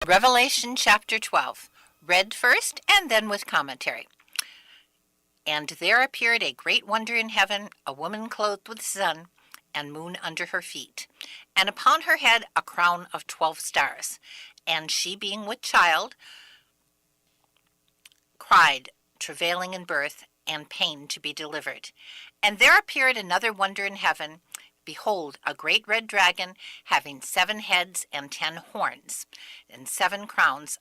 Revelation chapter 12, read first and then with commentary. And there appeared a great wonder in heaven, a woman clothed with sun and moon under her feet, and upon her head a crown of 12 stars. And she, being with child, cried, travailing in birth and pain to be delivered. And there appeared another wonder in heaven, behold, a great red dragon, having 7 heads and 10 horns, and 7 crowns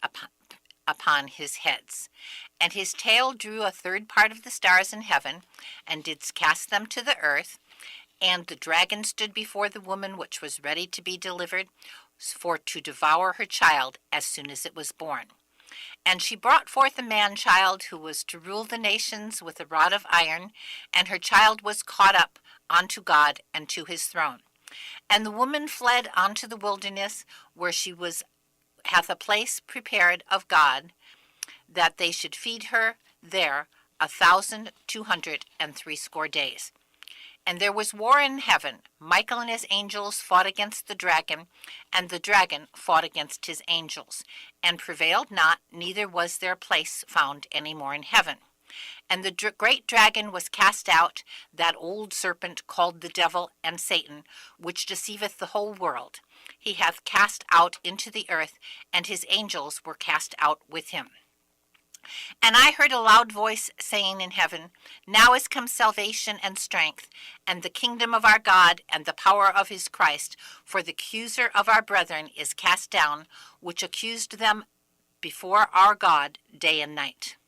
upon his heads. And his tail drew a third part of the stars in heaven, and did cast them to the earth. And the dragon stood before the woman which was ready to be delivered, for to devour her child as soon as it was born. And she brought forth a man-child, who was to rule the nations with a rod of iron, and her child was caught up unto God and to his throne. And the woman fled unto the wilderness, where she hath a place prepared of God, that they should feed her there 1,260 days. And there was war in heaven. Michael and his angels fought against the dragon, and the dragon fought against his angels, and prevailed not, neither was their place found any more in heaven. And the great dragon was cast out, that old serpent called the devil and Satan, which deceiveth the whole world. He hath cast out into the earth, and his angels were cast out with him. And I heard a loud voice saying in heaven, Now is come salvation and strength, and the kingdom of our God, and the power of his Christ. For the accuser of our brethren is cast down, which accused them before our God day and night.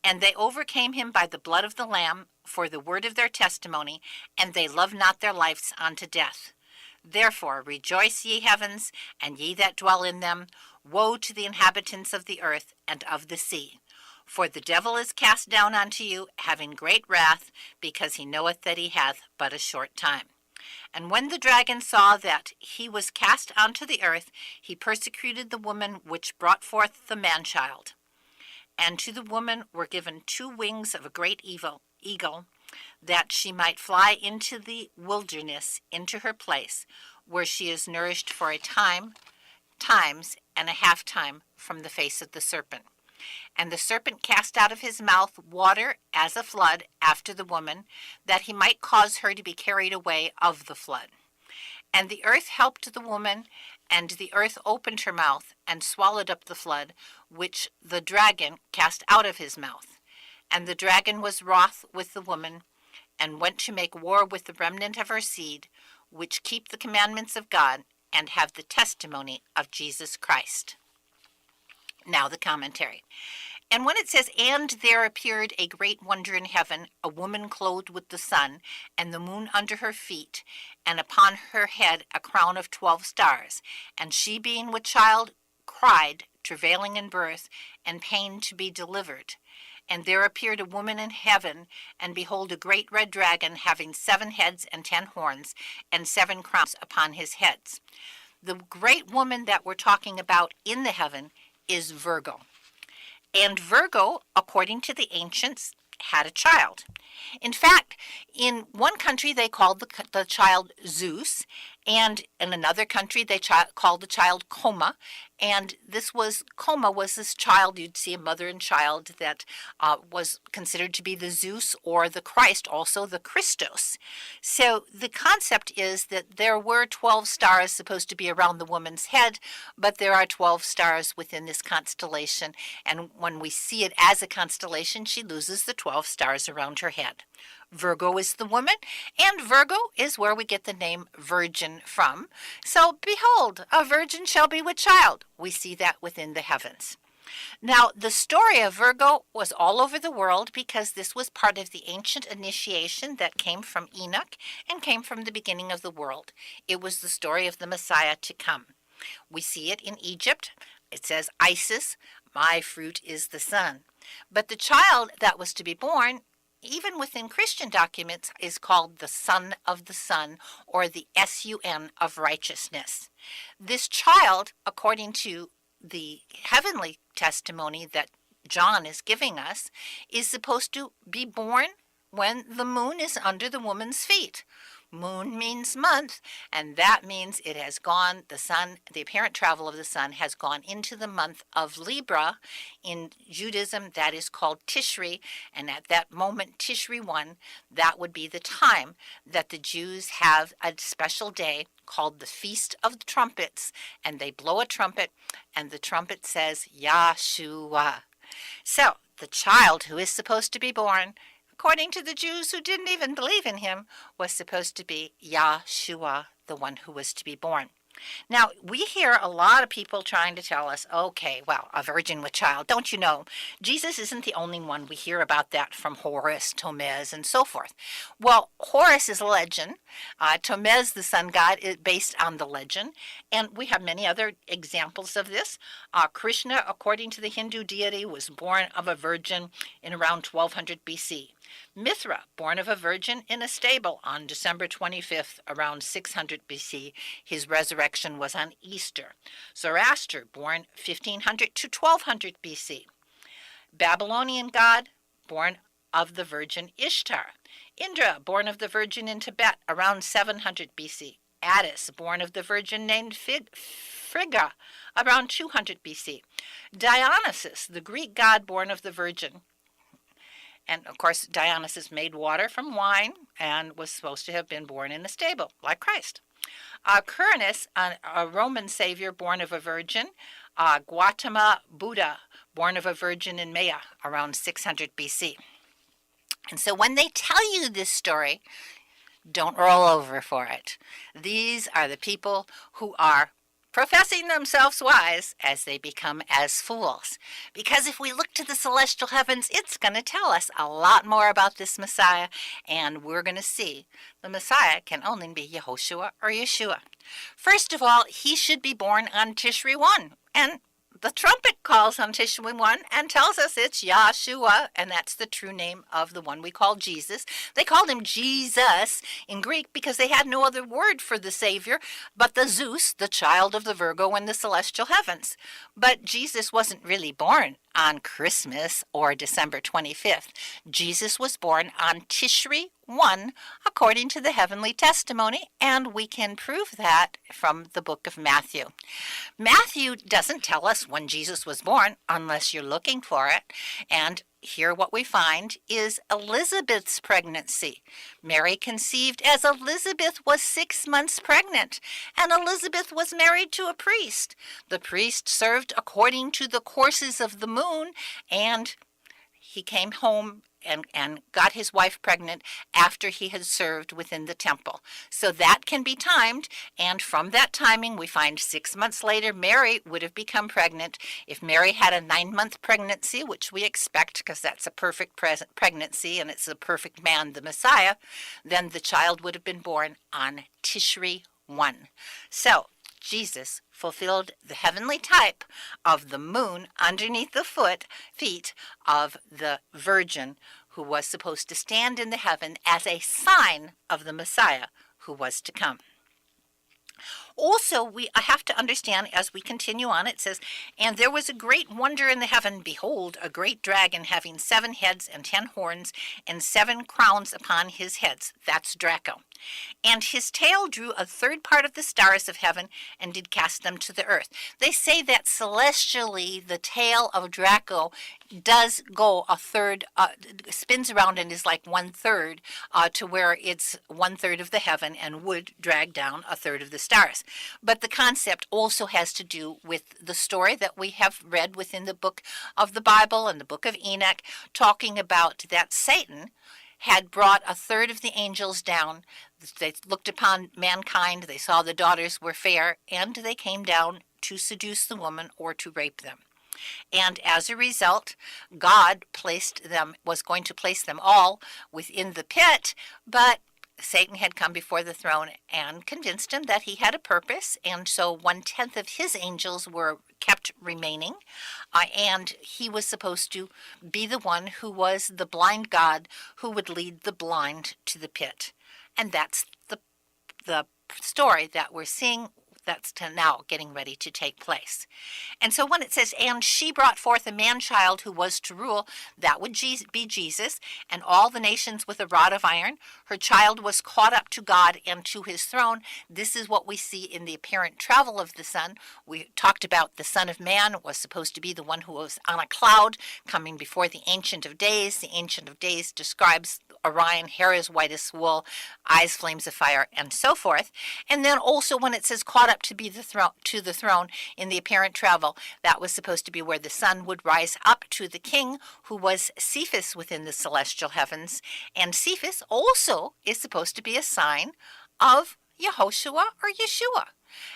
And they overcame him by the blood of the Lamb, for the word of their testimony, and they loved not their lives unto death. Therefore rejoice, ye heavens, and ye that dwell in them. Woe to the inhabitants of the earth and of the sea. For the devil is cast down unto you, having great wrath, because he knoweth that he hath but a short time. And when the dragon saw that he was cast unto the earth, he persecuted the woman which brought forth the man-child. And to the woman were given 2 wings of a great eagle, that she might fly into the wilderness, into her place, where she is nourished for a times and a half time from the face of the serpent. And the serpent cast out of his mouth water as a flood after the woman, that he might cause her to be carried away of the flood. And the earth helped the woman, and the earth opened her mouth, and swallowed up the flood, which the dragon cast out of his mouth. And the dragon was wroth with the woman, and went to make war with the remnant of her seed, which keep the commandments of God, and have the testimony of Jesus Christ. Now the commentary. And when it says, And there appeared a great wonder in heaven, a woman clothed with the sun, and the moon under her feet, and upon her head a crown of 12 stars. And she, being with child, cried, travailing in birth, and pain to be delivered. And there appeared a woman in heaven, and behold, a great red dragon, having 7 heads and 10 horns, and 7 crowns upon his heads. The great woman that we're talking about in the heaven is Virgo. And Virgo, according to the ancients, had a child. In fact, in one country they called the child Zeus, and in another country they called the child Coma. And Coma was this child, you'd see a mother and child that was considered to be the Zeus or the Christ, also the Christos. So the concept is that there were 12 stars supposed to be around the woman's head, but there are 12 stars within this constellation. And when we see it as a constellation, she loses the 12 stars around her head. Virgo is the woman, and Virgo is where we get the name virgin from. So, behold, a virgin shall be with child. We see that within the heavens. Now, the story of Virgo was all over the world because this was part of the ancient initiation that came from Enoch and came from the beginning of the world. It was the story of the Messiah to come. We see it in Egypt. It says, Isis, my fruit is the sun. But the child that was to be born, even within Christian documents, is called the Son of the Sun, or the Sun of righteousness. This child, according to the heavenly testimony that John is giving us, is supposed to be born when the moon is under the woman's feet. Moon means month, and that means it has gone, the sun, the apparent travel of the sun has gone into the month of Libra. In Judaism, that is called Tishri, and at that moment, Tishri 1, that would be the time that the Jews have a special day called the Feast of the Trumpets, and they blow a trumpet, and the trumpet says, Yahshua. So, the child who is supposed to be born, according to the Jews who didn't even believe in him, was supposed to be Yahshua, the one who was to be born. Now, we hear a lot of people trying to tell us, okay, well, a virgin with child. Don't you know, Jesus isn't the only one. We hear about that from Horus, Tomez, and so forth. Well, Horus is a legend. Tomez, the sun god, is based on the legend. And we have many other examples of this. Krishna, according to the Hindu deity, was born of a virgin in around 1200 BC. Mithra, born of a virgin in a stable on December 25th, around 600 BC. His resurrection was on Easter. Zoroaster, born 1500 to 1200 BC. Babylonian god, born of the virgin Ishtar. Indra, born of the virgin in Tibet, around 700 BC. Attis, born of the virgin named Frigga, around 200 BC. Dionysus, the Greek god born of the virgin. And of course, Dionysus made water from wine and was supposed to have been born in a stable, like Christ. Quirinus, a Roman savior born of a virgin. Gautama Buddha, born of a virgin in Maya, around 600 BC. And so when they tell you this story, don't roll over for it. These are the people who are professing themselves wise as they become as fools. Because if we look to the celestial heavens, it's going to tell us a lot more about this Messiah, and we're going to see the Messiah can only be Yehoshua or Yeshua. First of all, he should be born on Tishri 1, and the trumpet calls on Tishri 1 and tells us it's Yahshua, and that's the true name of the one we call Jesus. They called him Jesus in Greek because they had no other word for the Savior but the Zeus, the child of the Virgo in the celestial heavens. But Jesus wasn't really born on Christmas or December 25th. Jesus was born on Tishri 1, according to the heavenly testimony, and we can prove that from the book of Matthew. Matthew doesn't tell us when Jesus was born unless you're looking for it, and here what we find is Elizabeth's pregnancy. Mary conceived as Elizabeth was 6 months pregnant, and Elizabeth was married to a priest. The priest served according to the courses of the moon, and he came home and got his wife pregnant after he had served within the temple. So that can be timed, and from that timing we find 6 months later Mary would have become pregnant. If Mary had a 9-month pregnancy, which we expect because that's a perfect pregnancy and it's a perfect man, the Messiah, then the child would have been born on Tishri 1. So Jesus fulfilled the heavenly type of the moon underneath the feet of the virgin who was supposed to stand in the heaven as a sign of the Messiah who was to come. Also, we have to understand as we continue on, it says, and there was a great wonder in the heaven. Behold, a great dragon having 7 heads and 10 horns and 7 crowns upon his heads. That's Draco. And his tail drew a third part of the stars of heaven and did cast them to the earth. They say that celestially the tail of Draco does go a third, spins around and is like 1/3 to where it's 1/3 of the heaven and would drag down a third of the stars. But the concept also has to do with the story that we have read within the book of the Bible and the book of Enoch, talking about that Satan had brought a third of the angels down. They looked upon mankind, they saw the daughters were fair, and they came down to seduce the woman or to rape them. And as a result, God was going to place them all within the pit, but Satan had come before the throne and convinced him that he had a purpose, and so 1/10 of his angels were kept remaining, and he was supposed to be the one who was the blind God who would lead the blind to the pit. And that's the story that we're seeing That's now getting ready to take place. And so when it says, and she brought forth a man-child who was to rule, that would be Jesus, and all the nations with a rod of iron. Her child was caught up to God and to his throne. This is what we see in the apparent travel of the Son. We talked about the Son of Man was supposed to be the one who was on a cloud coming before the Ancient of Days. The Ancient of Days describes Orion, hair as white as wool, eyes flames of fire, and so forth. And then also when it says caught up to the throne in the apparent travel, that was supposed to be where the sun would rise up to the king, who was Cephas within the celestial heavens. And Cephas also is supposed to be a sign of Yehoshua or Yeshua.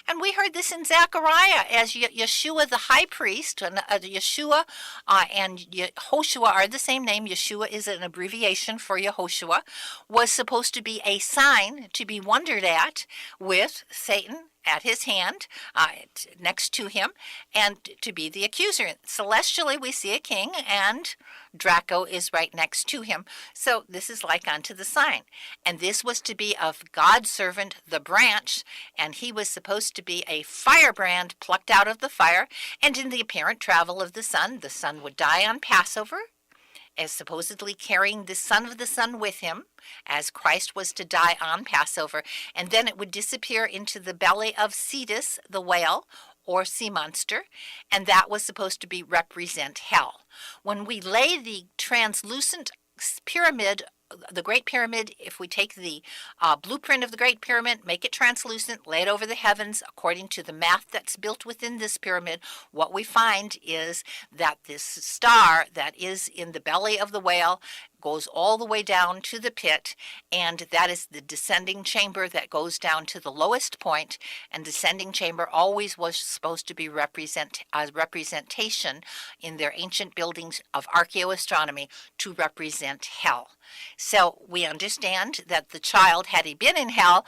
And we heard this in Zechariah as Yeshua the high priest, and Yeshua and Yehoshua are the same name. Yeshua is an abbreviation for Yehoshua, was supposed to be a sign to be wondered at, with Satan at his hand, next to him, and to be the accuser. Celestially, we see a king, and Draco is right next to him. So this is like unto the sign. And this was to be of God's servant, the branch, and he was supposed to be a firebrand plucked out of the fire. And in the apparent travel of the sun would die on Passover, as supposedly carrying the Son of the Sun with him, as Christ was to die on Passover, and then it would disappear into the belly of Cetus, the whale, or sea monster, and that was supposed to represent hell. When we lay the translucent pyramid, the Great Pyramid, if we take the blueprint of the Great Pyramid, make it translucent, lay it over the heavens, according to the math that's built within this pyramid, what we find is that this star that is in the belly of the whale goes all the way down to the pit, and that is the descending chamber that goes down to the lowest point. And descending chamber always was supposed to be a representation in their ancient buildings of archaeoastronomy to represent hell. So we understand that the child, had he been in hell,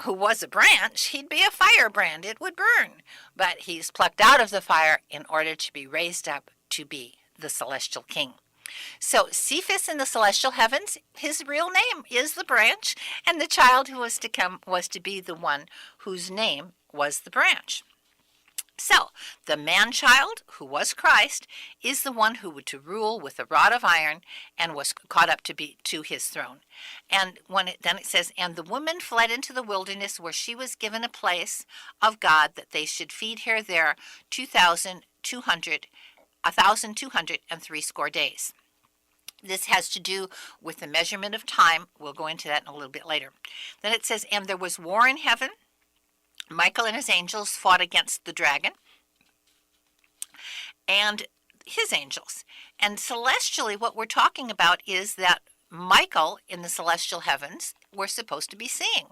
who was a branch, he'd be a firebrand. It would burn. But he's plucked out of the fire in order to be raised up to be the celestial king. So Cephas in the celestial heavens, his real name is the branch, and the child who was to come was to be the one whose name was the branch. So the man-child, who was Christ, is the one who would to rule with a rod of iron and was caught up to his throne. And then it says, and the woman fled into the wilderness, where she was given a place of God, that they should feed her there 1,203 days. This has to do with the measurement of time. We'll go into that in a little bit later. Then it says, and there was war in heaven. Michael and his angels fought against the dragon and his angels. And celestially, what we're talking about is that Michael in the celestial heavens we're supposed to be seeing.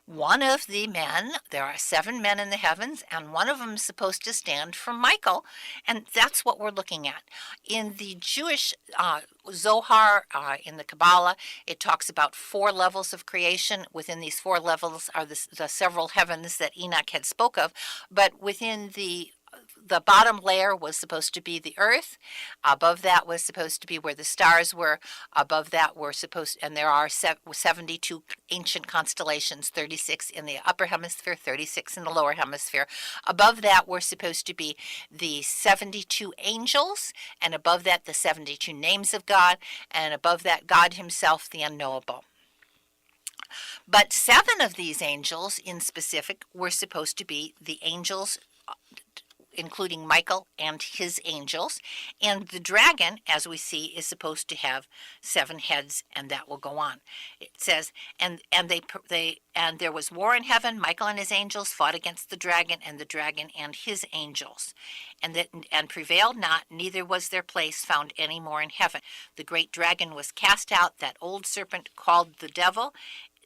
One of the men, there are 7 men in the heavens, and one of them is supposed to stand for Michael, and that's what we're looking at. In the Jewish Zohar, in the Kabbalah, it talks about 4 levels of creation. Within these 4 levels are the several heavens that Enoch had spoke of, but within the bottom layer was supposed to be the earth. Above that was supposed to be where the stars were. Above that were and there are 72 ancient constellations, 36 in the upper hemisphere, 36 in the lower hemisphere. Above that were supposed to be the 72 angels, and above that the 72 names of God, and above that God himself, the unknowable. But 7 of these angels in specific were supposed to be the angels, including Michael and his angels, and the dragon, as we see, is supposed to have 7 heads, and that will go on. It says, and there was war in heaven. Michael and his angels fought against the dragon and his angels, and prevailed not, neither was their place found any more in heaven. The great dragon was cast out, that old serpent called the devil,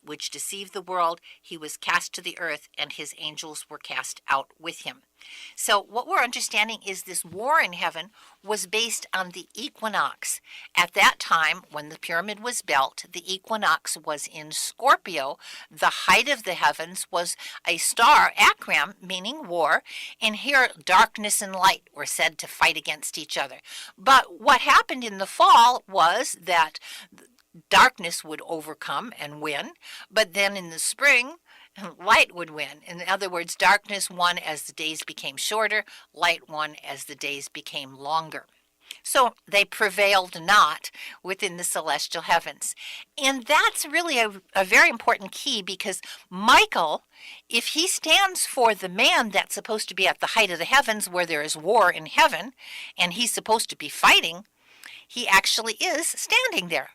which deceived the world. He was cast to the earth, and his angels were cast out with him. So what we're understanding is this war in heaven was based on the equinox. At that time, when the pyramid was built, the equinox was in Scorpio. The height of the heavens was a star, Akram, meaning war, and here darkness and light were said to fight against each other. But what happened in the fall was that darkness would overcome and win, but then in the spring, light would win. In other words, darkness won as the days became shorter, light won as the days became longer. So they prevailed not within the celestial heavens. And that's really a very important key, because Michael, if he stands for the man that's supposed to be at the height of the heavens where there is war in heaven, and he's supposed to be fighting, he actually is standing there.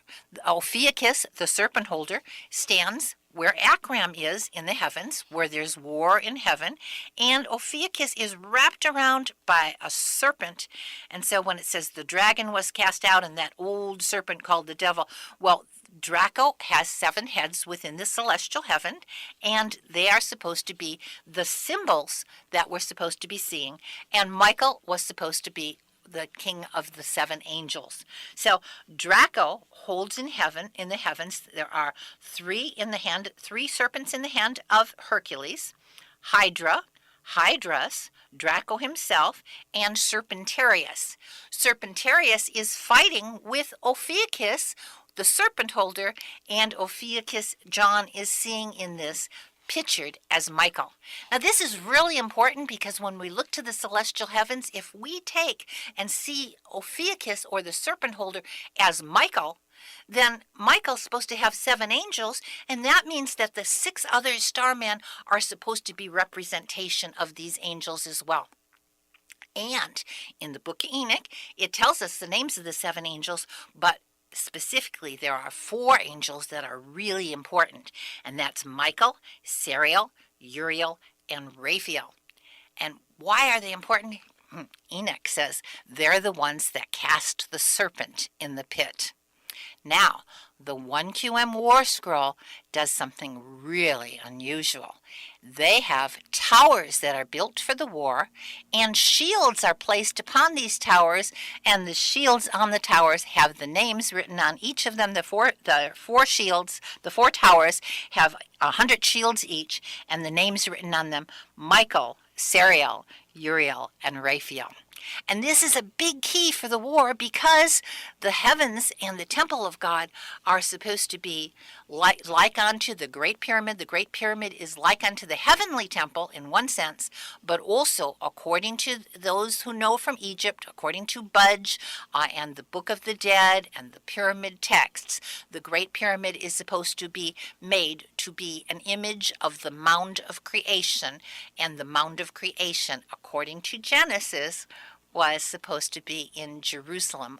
Ophiuchus, the serpent holder, stands where Akram is in the heavens, where there's war in heaven, and Ophiuchus is wrapped around by a serpent. And so when it says the dragon was cast out and that old serpent called the devil, well, Draco has 7 heads within the celestial heaven, and they are supposed to be the symbols that we're supposed to be seeing, and Michael was supposed to be the king of the 7 angels. So Draco holds in heaven, in the heavens, there are 3 serpents in the hand of Hercules, Hydra, Hydrus, Draco himself, and Serpentarius. Serpentarius is fighting with Ophiuchus, the serpent holder, and Ophiuchus, John is seeing in this, pictured as Michael. Now this is really important, because when we look to the celestial heavens, if we take and see Ophiuchus, or the serpent holder, as Michael, then Michael's supposed to have 7 angels, and that means that the 6 other starmen are supposed to be representation of these angels as well. And in the book of Enoch, it tells us the names of the 7 angels, but specifically there are 4 angels that are really important, and that's Michael, Sariel, Uriel, and Raphael. And why are they important? Enoch says they're the ones that cast the serpent in the pit. Now, the 1QM War Scroll does something really unusual. They have towers that are built for the war, and shields are placed upon these towers, and the shields on the towers have the names written on each of them. The four shields, the 4 towers have 100 shields each, and the names written on them: Michael, Sariel, Uriel, and Raphael. And this is a big key for the war, because the heavens and the temple of God are supposed to be like unto the Great Pyramid. The Great Pyramid is like unto the heavenly temple in one sense, but also, according to those who know from Egypt, according to Budge and the Book of the Dead and the pyramid texts, the Great Pyramid is supposed to be made to be an image of the mound of creation, and the mound of creation, according to Genesis, was supposed to be in Jerusalem,